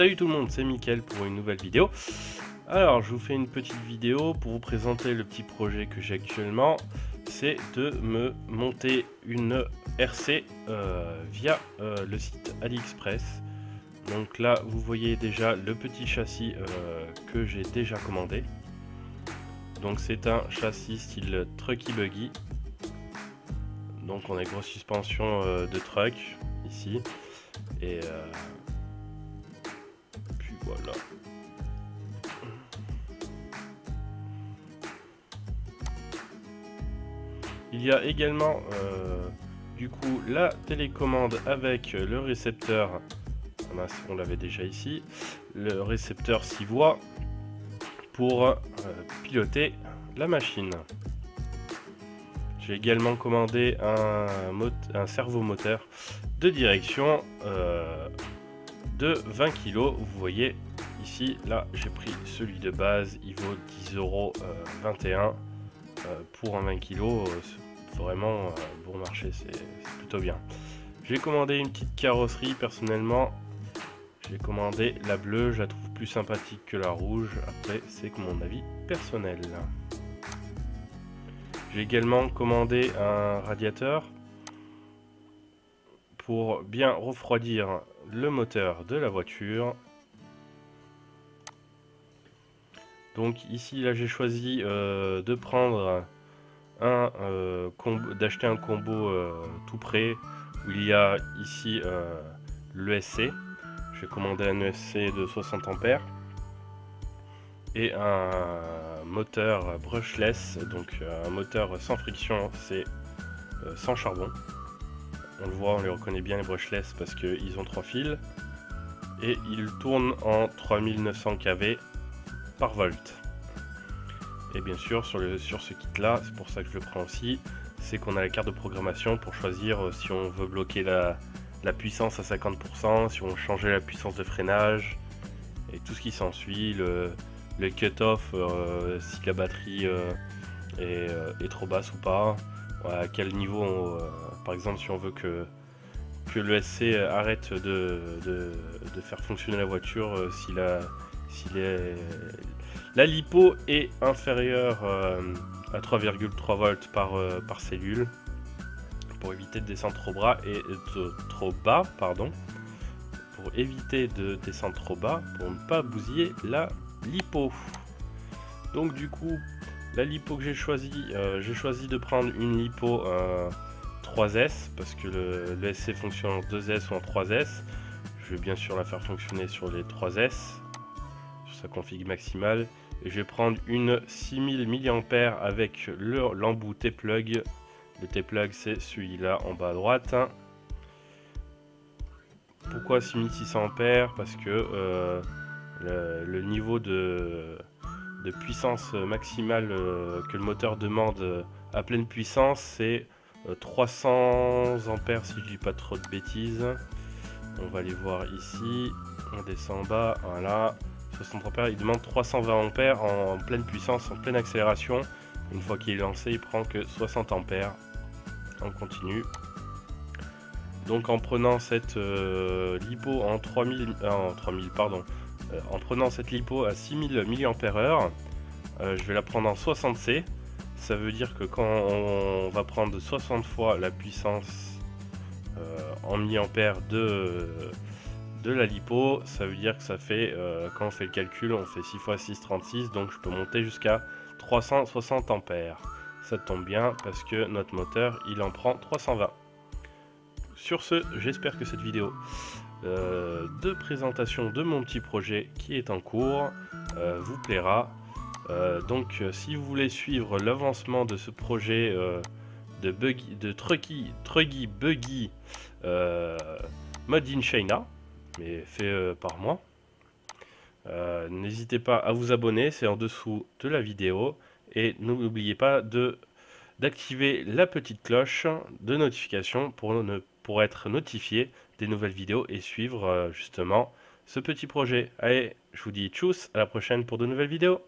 Salut tout le monde, c'est Mickaël pour une nouvelle vidéo. Alors, je vous fais une petite vidéo pour vous présenter le petit projet que j'ai actuellement. C'est de me monter une RC via le site AliExpress. Donc là, vous voyez déjà le petit châssis que j'ai déjà commandé. Donc c'est un châssis style Trucky Buggy. Donc on a une grosse suspension de truck ici. Et puis voilà. Il y a également du coup la télécommande avec le récepteur. On l'avait déjà ici. Le récepteur 6 voies pour piloter la machine. J'ai également commandé un servomoteur de direction de 20 kg. Vous voyez ici, là j'ai pris celui de base, il vaut 10,21 € pour un 20 kg. Vraiment bon marché, c'est plutôt bien. J'ai commandé une petite carrosserie personnellement. J'ai commandé la bleue, je la trouve plus sympathique que la rouge. Après, c'est que mon avis personnel. J'ai également commandé un radiateur pour bien refroidir le moteur de la voiture. Donc ici, là, j'ai choisi de prendre d'acheter un combo tout prêt où il y a ici l'ESC. J'ai commandé un ESC de 60 ampères et un moteur brushless, donc un moteur sans friction, c'est sans charbon. On le voit, on les reconnaît bien les brushless parce qu'ils ont 3 fils et ils tournent en 3900 kV par volt. Et bien sûr sur ce kit là, c'est pour ça que je le prends aussi, c'est qu'on a la carte de programmation pour choisir si on veut bloquer la puissance à 50%, si on changeait la puissance de freinage et tout ce qui s'ensuit, le cut-off, si la batterie est trop basse ou pas, à quel niveau, par exemple si on veut que le SC arrête de faire fonctionner la voiture, si la lipo est inférieure à 3,3 volts par cellule, pour éviter de descendre trop bas pour éviter de descendre trop bas, pour ne pas bousiller la lipo. Donc du coup, la lipo que j'ai choisi de prendre une lipo 3S, parce que le SC fonctionne en 2S ou en 3S. Je vais bien sûr la faire fonctionner sur les 3S, sur sa config maximale. Et je vais prendre une 6000 mAh avec l'embout T-plug. Le T-plug, c'est celui-là en bas à droite. Pourquoi 6600 ampères? Parce que le niveau de puissance maximale que le moteur demande à pleine puissance, c'est 300 ampères si je dis pas trop de bêtises. On va aller voir ici. On descend en bas, voilà. 60 ampères, il demande 320 ampères en pleine puissance, en pleine accélération. Une fois qu'il est lancé, il prend que 60 ampères. On continue. Donc en prenant cette lipo en 3000 pardon, en prenant cette lipo à 6000 mAh, je vais la prendre en 60C. Ça veut dire que quand on va prendre 60 fois la puissance en milliampères de la lipo, ça veut dire que ça fait, quand on fait le calcul, on fait 6 x 6, 36, donc je peux monter jusqu'à 360 ampères. Ça tombe bien parce que notre moteur il en prend 320. Sur ce, j'espère que cette vidéo de présentation de mon petit projet qui est en cours vous plaira. Donc si vous voulez suivre l'avancement de ce projet de Trucky Buggy Made in China, mais fait par moi, n'hésitez pas à vous abonner, c'est en dessous de la vidéo. Et n'oubliez pas d'activer la petite cloche de notification pour être notifié des nouvelles vidéos et suivre justement ce petit projet. Allez, je vous dis tchuss, à la prochaine pour de nouvelles vidéos.